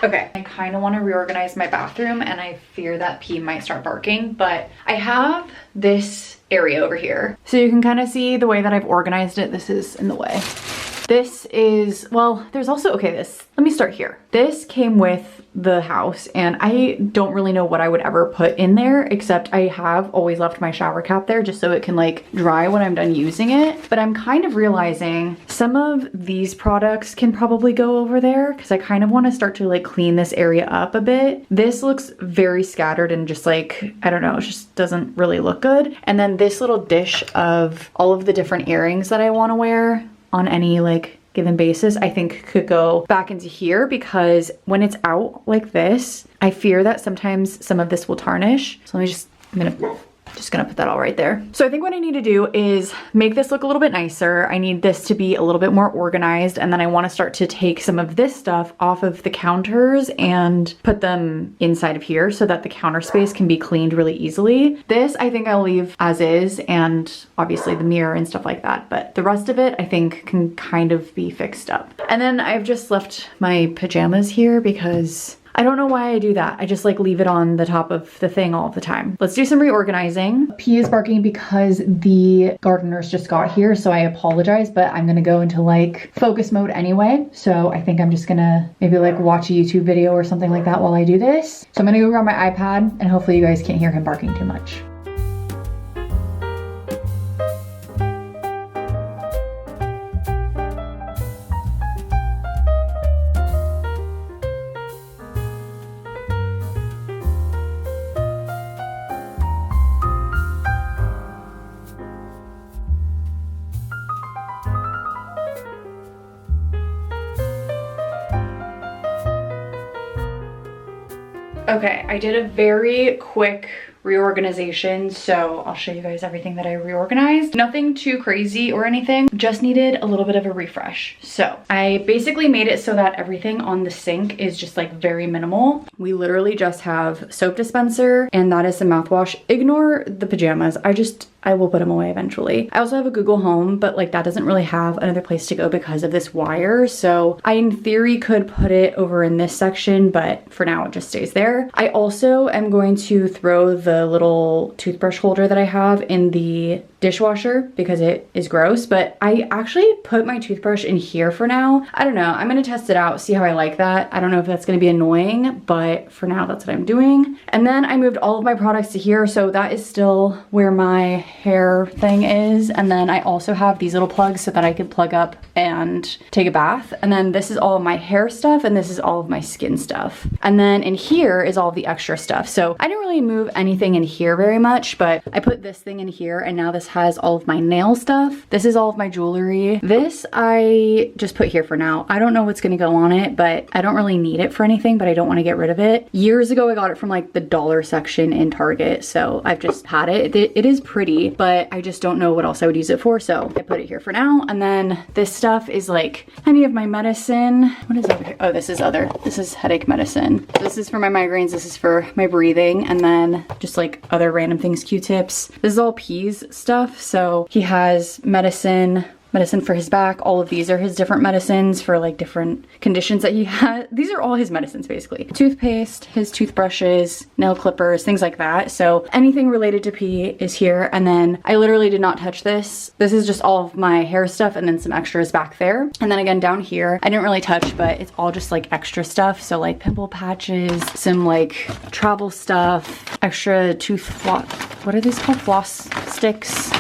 Okay, I kind of want to reorganize my bathroom and I fear that P might start barking, but I have this area over here. So you can kind of see the way that I've organized it. This is in the way. This is, well, there's also, okay, let me start here. This came with the house and I don't really know what I would ever put in there except I have always left my shower cap there just so it can like dry when I'm done using it. But I'm kind of realizing some of these products can probably go over there because I kind of want to start to like clean this area up a bit. This looks very scattered and just like, I don't know, it just doesn't really look good. And then this little dish of all of the different earrings that I want to wear on any like given basis, I think could go back into here because when it's out like this, I fear that sometimes some of this will tarnish. So let me just, just gonna put that all right there. So I think what I need to do is make this look a little bit nicer. I need this to be a little bit more organized. And then I wanna start to take some of this stuff off of the counters and put them inside of here so that the counter space can be cleaned really easily. This I think I'll leave as is and obviously the mirror and stuff like that. But the rest of it I think can kind of be fixed up. And then I've just left my pajamas here because I don't know why I do that. I just like leave it on the top of the thing all the time. Let's do some reorganizing. P is barking because the gardeners just got here, so I apologize, but I'm gonna go into like focus mode anyway. So I think I'm just gonna maybe like watch a YouTube video or something like that while I do this. So I'm gonna go grab my iPad and hopefully you guys can't hear him barking too much. Okay, I did a very quick reorganization, so I'll show you guys everything that I reorganized. Nothing too crazy or anything, just needed a little bit of a refresh. So I basically made it so that everything on the sink is just like very minimal. We literally just have soap dispenser and that is some mouthwash. Ignore the pajamas. I will put them away eventually. I also have a Google Home, but like that doesn't really have another place to go because of this wire. So I in theory could put it over in this section, but for now it just stays there. I also am going to throw the little toothbrush holder that I have in the dishwasher because it is gross, but I actually put my toothbrush in here for now. I don't know, I'm gonna test it out, see how I like that. I don't know if that's gonna be annoying, but for now that's what I'm doing. And then I moved all of my products to here, so that is still where my hair thing is. And then I also have these little plugs so that I can plug up and take a bath. And then this is all of my hair stuff and this is all of my skin stuff. And then in here is all of the extra stuff. So I didn't really move anything in here very much, but I put this thing in here and now this has all of my nail stuff. This is all of my jewelry. This I just put here for now. I don't know what's gonna go on it, but I don't really need it for anything, but I don't wanna get rid of it. Years ago, I got it from like the dollar section in Target. So I've just had it. It is pretty, but I just don't know what else I would use it for. So I put it here for now. And then this stuff is like any of my medicine. What is over here? Oh, this is headache medicine. This is for my migraines. This is for my breathing. And then just like other random things, Q-tips. This is all P's stuff. So he has medicine for his back. All of these are his different medicines for like different conditions that he has. These are all his medicines basically. Toothpaste, his toothbrushes, nail clippers, things like that. So anything related to pee is here. And then I literally did not touch this. This is just all of my hair stuff and then some extras back there. And then again down here, I didn't really touch, but it's all just like extra stuff. So like pimple patches, some like travel stuff, extra tooth floss, what are these called? Floss sticks,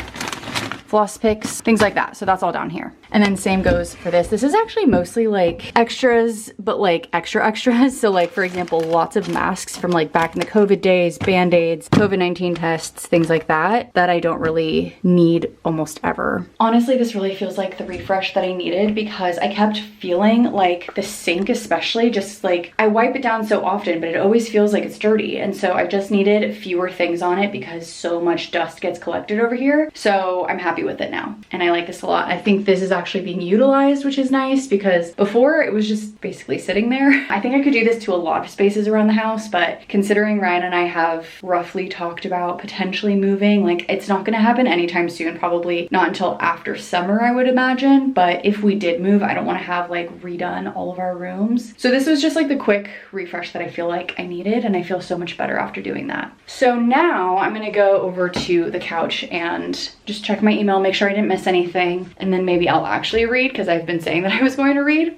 floss picks, things like that. So that's all down here. And then same goes for this. This is actually mostly like extras, but like extra extras. So like, for example, lots of masks from like back in the COVID days, Band-Aids, COVID-19 tests, things like that, that I don't really need almost ever. Honestly, this really feels like the refresh that I needed because I kept feeling like the sink especially, just like I wipe it down so often, but it always feels like it's dirty. And so I just needed fewer things on it because so much dust gets collected over here. So I'm happy with it now. And I like this a lot. I think this is actually being utilized, which is nice because before it was just basically sitting there. I think I could do this to a lot of spaces around the house, but considering Ryan and I have roughly talked about potentially moving, like it's not gonna happen anytime soon, probably not until after summer, I would imagine. But if we did move, I don't wanna have like redone all of our rooms. So this was just like the quick refresh that I feel like I needed, and I feel so much better after doing that. So now I'm gonna go over to the couch and just check my email, make sure I didn't miss anything, and then maybe I'll actually read because I've been saying that I was going to read.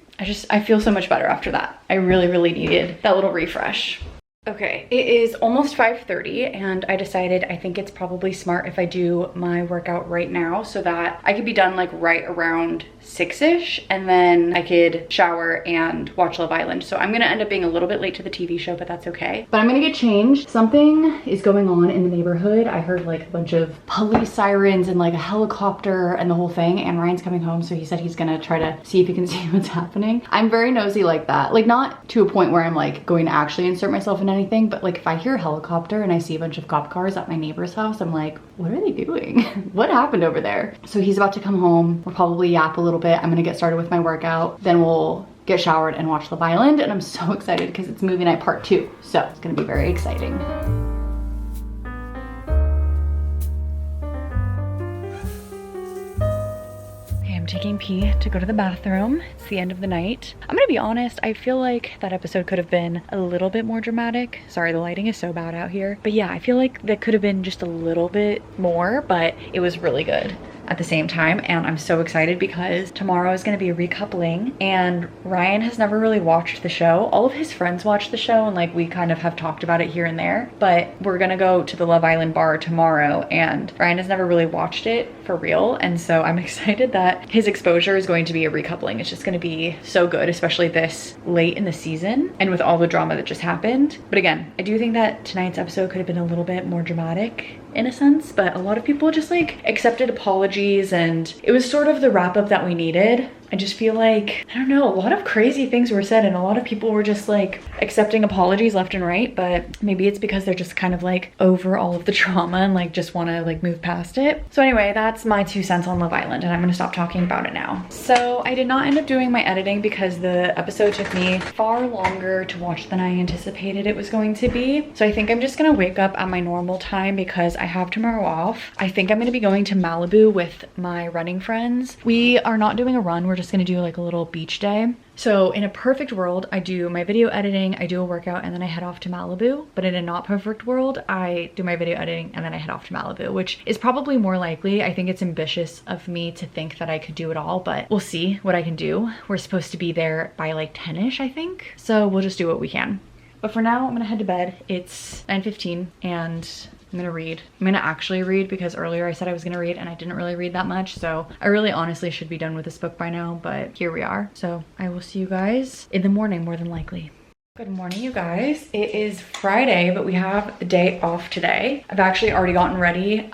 I feel so much better after that. I really needed that little refresh. Okay, it is almost 5:30 and I decided I think it's probably smart if I do my workout right now so that I could be done like right around 6-ish and then I could shower and watch Love Island. So I'm gonna end up being a little bit late to the TV show, but that's okay. But I'm gonna get changed. Something is going on in the neighborhood. I heard like a bunch of police sirens and like a helicopter and the whole thing, and Ryan's coming home, so he said he's gonna try to see if he can see what's happening. I'm very nosy like that. Like not to a point where I'm like going to actually insert myself in anything, but like if I hear a helicopter and I see a bunch of cop cars at my neighbor's house, I'm like, what are they doing? What happened over there? So he's about to come home. We'll probably yap a little bit. I'm gonna get started with my workout. Then we'll get showered and watch Love Island. And I'm so excited because it's movie night part 2. So it's gonna be very exciting. I'm taking P to go to the bathroom. It's the end of the night. I'm gonna be honest, I feel like that episode could have been a little bit more dramatic. Sorry, the lighting is so bad out here. But yeah, I feel like that could have been just a little bit more, but it was really good at the same time. And I'm so excited because tomorrow is going to be a recoupling, and Ryan has never really watched the show. All of his friends watch the show, and like we kind of have talked about it here and there, but we're gonna go to the Love Island bar tomorrow and Ryan has never really watched it for real, and so I'm excited that his exposure is going to be a recoupling. It's just going to be so good, especially this late in the season and with all the drama that just happened. But again, I do think that tonight's episode could have been a little bit more dramatic in a sense, but a lot of people just like accepted apologies and it was sort of the wrap up that we needed. I just feel like, I don't know, a lot of crazy things were said and a lot of people were just like accepting apologies left and right, but maybe it's because they're just kind of like over all of the trauma and like just want to like move past it. So anyway, that's my 2 cents on Love Island, and I'm gonna stop talking about it now. So I did not end up doing my editing because the episode took me far longer to watch than I anticipated it was going to be. So I think I'm just gonna wake up at my normal time because I have tomorrow off. I think I'm gonna be going to Malibu with my running friends. We are not doing a run, we're just gonna do like a little beach day. So in a perfect world, I do my video editing, I do a workout, and then I head off to Malibu. But in a not perfect world, I do my video editing and then I head off to Malibu, which is probably more likely. I think it's ambitious of me to think that I could do it all, but we'll see what I can do. We're supposed to be there by like 10-ish, I think. So we'll just do what we can. But for now, I'm gonna head to bed. It's 9:15 and I'm gonna read. I'm gonna actually read because earlier I said I was gonna read and I didn't really read that much. So I really honestly should be done with this book by now, but here we are. So I will see you guys in the morning more than likely. Good morning, you guys. It is Friday, but we have the day off today. I've actually already gotten ready.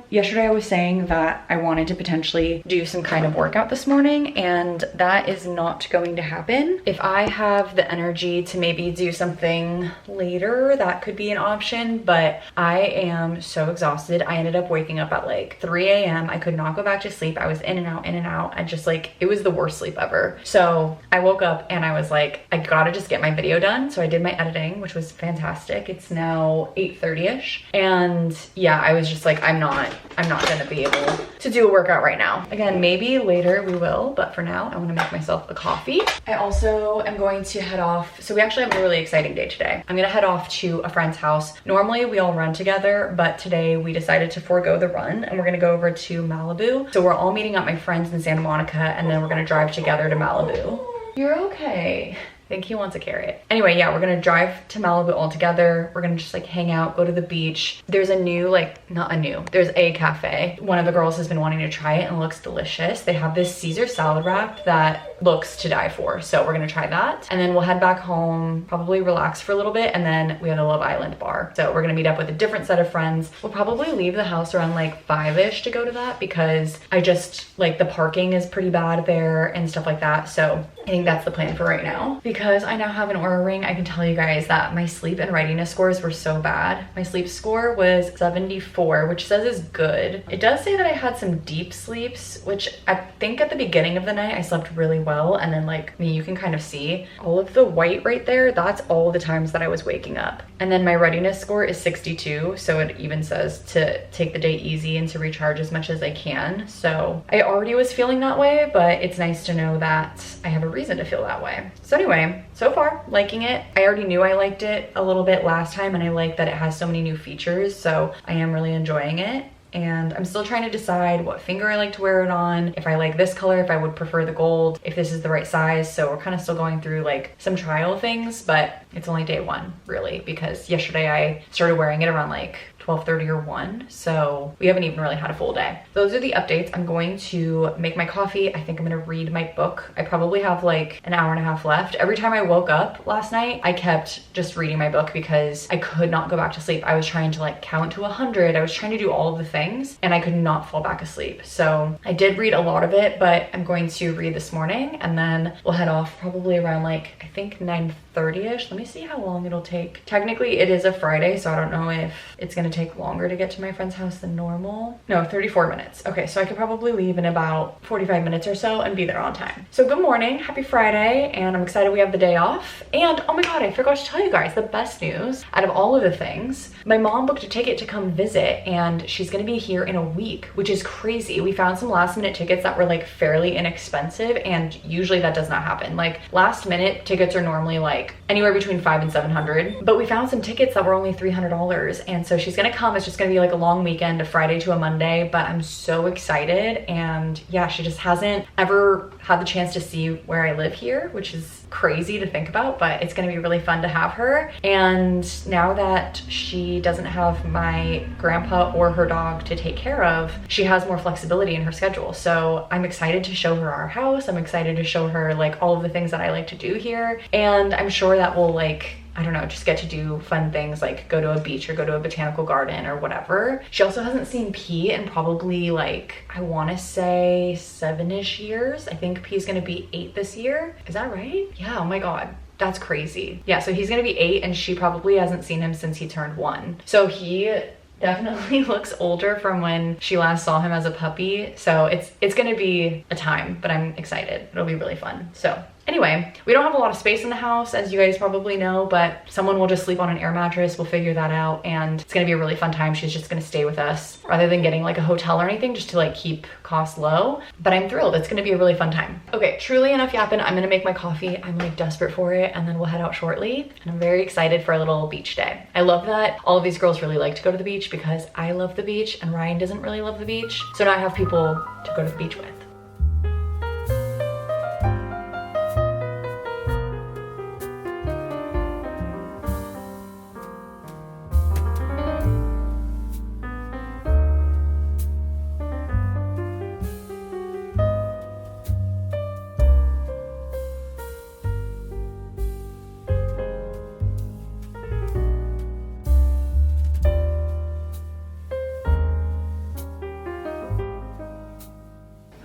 Yesterday I was saying that I wanted to potentially do some kind of workout this morning, and that is not going to happen. If I have the energy to maybe do something later, that could be an option, but I am so exhausted. I ended up waking up at like 3 a.m. I could not go back to sleep. I was in and out, in and out. I just like, it was the worst sleep ever. So I woke up and I was like, I gotta just get my video done. So I did my editing, which was fantastic. It's now 8:30ish. And yeah, I was just like, I'm not gonna be able to do a workout right now. Again, maybe later we will, but for now, I wanna make myself a coffee. I also am going to head off. So we actually have a really exciting day today. I'm gonna head off to a friend's house. Normally we all run together, but today we decided to forego the run and we're gonna go over to Malibu. So we're all meeting up my friends in Santa Monica and then we're gonna drive together to Malibu. You're okay. I think he wants a carrot. Anyway, yeah, we're gonna drive to Malibu all together. We're gonna just like hang out, go to the beach. There's there's a cafe. One of the girls has been wanting to try it and it looks delicious. They have this Caesar salad wrap that looks to die for. So we're gonna try that. And then we'll head back home, probably relax for a little bit. And then we have the Love Island bar. So we're gonna meet up with a different set of friends. We'll probably leave the house around like 5-ish to go to that because I just like the parking is pretty bad there and stuff like that. So I think that's the plan for right now. Because I now have an Oura ring, I can tell you guys that my sleep and readiness scores were so bad. My sleep score was 74, which says is good. It does say that I had some deep sleeps, which I think at the beginning of the night I slept really well. And then like you can kind of see all of the white right there. That's all the times that I was waking up. And then my readiness score is 62. So it even says to take the day easy and to recharge as much as I can. So I already was feeling that way, but it's nice to know that I have a reason to feel that way. So anyway, so far liking it. I already knew I liked it a little bit last time and I like that it has so many new features. So I am really enjoying it. And I'm still trying to decide what finger I like to wear it on, if I like this color, if I would prefer the gold, if this is the right size. So we're kind of still going through like some trial things, but it's only day one really, because yesterday I started wearing it around like 12:30 or 1, so we haven't even really had a full day. Those are the updates. I'm going to make my coffee. I think I'm gonna read my book. I probably have like an hour and a half left. Every time I woke up last night, I kept just reading my book because I could not go back to sleep. I was trying to like count to 100. I was trying to do all of the things and I could not fall back asleep. So I did read a lot of it, but I'm going to read this morning and then we'll head off probably around like, I think 9:30ish. Let me see how long it'll take. Technically it is a Friday, so I don't know if it's gonna take take longer to get to my friend's house than normal. No, 34 minutes. Okay, so I could probably leave in about 45 minutes or so and be there on time. So good morning, happy Friday, and I'm excited we have the day off. And oh my God, I forgot to tell you guys the best news out of all of the things. My mom booked a ticket to come visit and she's gonna be here in a week, which is crazy. We found some last minute tickets that were like fairly inexpensive, and usually that does not happen. Like last minute tickets are normally like anywhere between $500 and $700, but we found some tickets that were only $300. And so she's gonna come. It's just gonna be like a long weekend, a Friday to a Monday, but I'm so excited. And yeah, she just hasn't ever had the chance to see where I live here, which is crazy to think about, but it's gonna be really fun to have her. And now that she doesn't have my grandpa or her dog to take care of, she has more flexibility in her schedule. So I'm excited to show her our house. I'm excited to show her like all of the things that I like to do here. And I'm sure that we'll like, I don't know, just get to do fun things like go to a beach or go to a botanical garden or whatever. She also hasn't seen P in probably like, I wanna say 7-ish years. I think P's gonna be 8 this year. Is that right? Yeah, oh my God. That's crazy. Yeah, so he's gonna be 8 and she probably hasn't seen him since he turned 1. So he definitely looks older from when she last saw him as a puppy. So it's gonna be a time, but I'm excited. It'll be really fun. So anyway, we don't have a lot of space in the house, as you guys probably know, but someone will just sleep on an air mattress. We'll figure that out, and it's gonna be a really fun time. She's just gonna stay with us rather than getting like a hotel or anything, just to like keep costs low. But I'm thrilled. It's gonna be a really fun time. Okay, truly enough yapping. I'm gonna make my coffee. I'm like desperate for it, and then we'll head out shortly. And I'm very excited for a little beach day. I love that all of these girls really like to go to the beach because I love the beach and Ryan doesn't really love the beach. So now I have people to go to the beach with.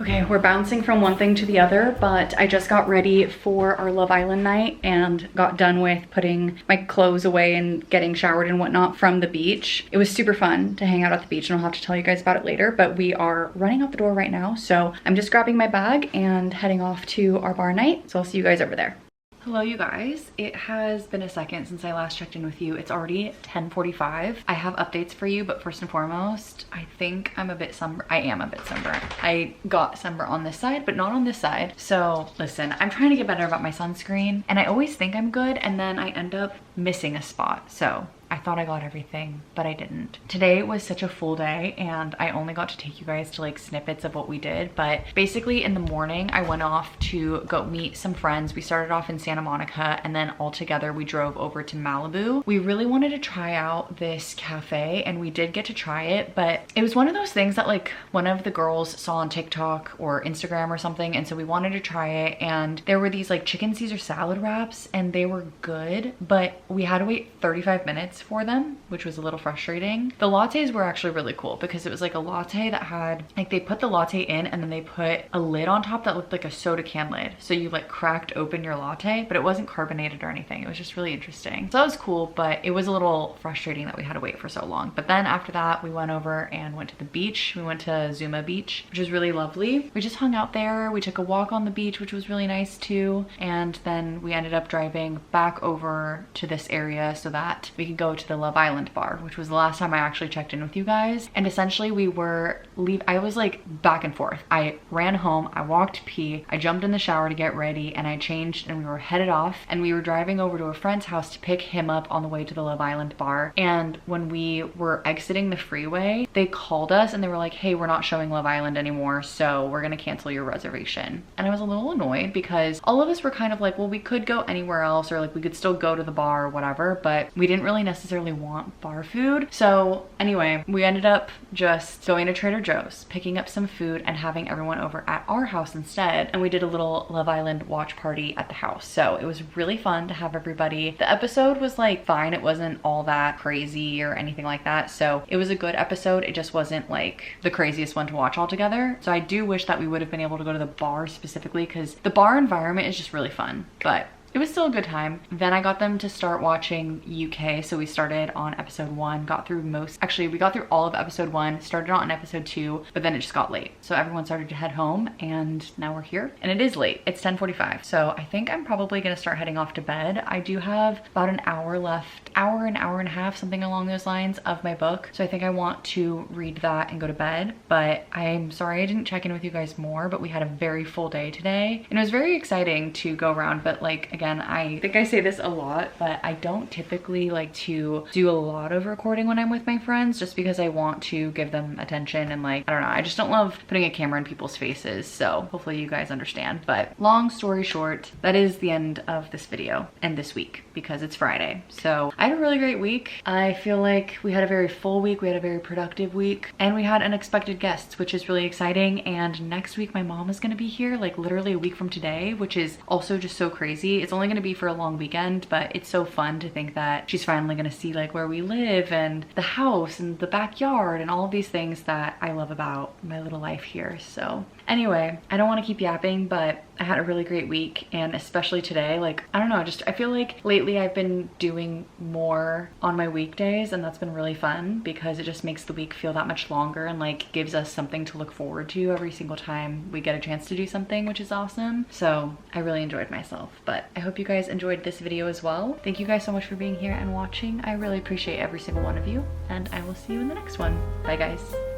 Okay, we're bouncing from one thing to the other, but I just got ready for our Love Island night and got done with putting my clothes away and getting showered and whatnot from the beach. It was super fun to hang out at the beach, and I'll have to tell you guys about it later, but we are running out the door right now. So I'm just grabbing my bag and heading off to our bar night. So I'll see you guys over there. Hello you guys, it has been a second since I last checked in with you. It's already 10:45. I have updates for you, but first and foremost, I think I'm a bit sunburned. I am a bit sunburned. I got sunburn on this side, but not on this side. So listen, I'm trying to get better about my sunscreen, and I always think I'm good, and then I end up missing a spot. So I thought I got everything, but I didn't. Today was such a full day, and I only got to take you guys to like snippets of what we did. But basically in the morning, I went off to go meet some friends. We started off in Santa Monica, and then all together we drove over to Malibu. We really wanted to try out this cafe, and we did get to try it, but it was one of those things that like one of the girls saw on TikTok or Instagram or something, and so we wanted to try it. And there were these like chicken Caesar salad wraps, and they were good, but we had to wait 35 minutes for them, which was a little frustrating. The lattes were actually really cool because it was like a latte that had like, they put the latte in and then they put a lid on top that looked like a soda can lid, so you like cracked open your latte, but it wasn't carbonated or anything. It was just really interesting. So that was cool, but it was a little frustrating that we had to wait for so long. But then after that, we went over and went to the beach. We went to Zuma Beach, which was really lovely. We just hung out there. We took a walk on the beach, which was really nice too. And then we ended up driving back over to this area so that we could go to the Love Island bar, which was the last time I actually checked in with you guys. And essentially we were I was like back and forth. I ran home, I walked pee, I jumped in the shower to get ready, and I changed, and we were headed off, and we were driving over to a friend's house to pick him up on the way to the Love Island bar. And when we were exiting the freeway, they called us and they were like, hey, we're not showing Love Island anymore, so we're gonna cancel your reservation. And I was a little annoyed because all of us were kind of like, well, we could go anywhere else, or like we could still go to the bar or whatever, but we didn't really necessarily want bar food. So anyway, we ended up just going to Trader Joe's, picking up some food, and having everyone over at our house instead. And we did a little Love Island watch party at the house. So it was really fun to have everybody. The episode was like fine. It wasn't all that crazy or anything like that. So it was a good episode. It just wasn't like the craziest one to watch altogether. So I do wish that we would have been able to go to the bar specifically, because the bar environment is just really fun. But it was still a good time. Then I got them to start watching UK. So we started on episode 1, got through we got through all of episode 1, started on episode 2, but then it just got late. So everyone started to head home and now we're here. And it is late, it's 10:45. So I think I'm probably gonna start heading off to bed. I do have about an hour left, an hour and a half, something along those lines of my book. So I think I want to read that and go to bed. But I'm sorry I didn't check in with you guys more, but we had a very full day today. And it was very exciting to go around, but like, again, I think I say this a lot, but I don't typically like to do a lot of recording when I'm with my friends just because I want to give them attention and like, I don't know, I just don't love putting a camera in people's faces. So hopefully you guys understand. But long story short, that is the end of this video and this week because it's Friday. So I had a really great week. I feel like we had a very full week. We had a very productive week and we had unexpected guests, which is really exciting. And next week my mom is going to be here, like literally a week from today, which is also just so crazy. It's only going to be for a long weekend, but it's so fun to think that she's finally going to see like where we live and the house and the backyard and all of these things that I love about my little life here. So anyway, I don't want to keep yapping, but I had a really great week, and especially today, like, I don't know, just I feel like lately I've been doing more on my weekdays, and that's been really fun because it just makes the week feel that much longer and like gives us something to look forward to every single time we get a chance to do something, which is awesome. So I really enjoyed myself, but I hope you guys enjoyed this video as well. Thank you guys so much for being here and watching. I really appreciate every single one of you, and I will see you in the next one. Bye guys.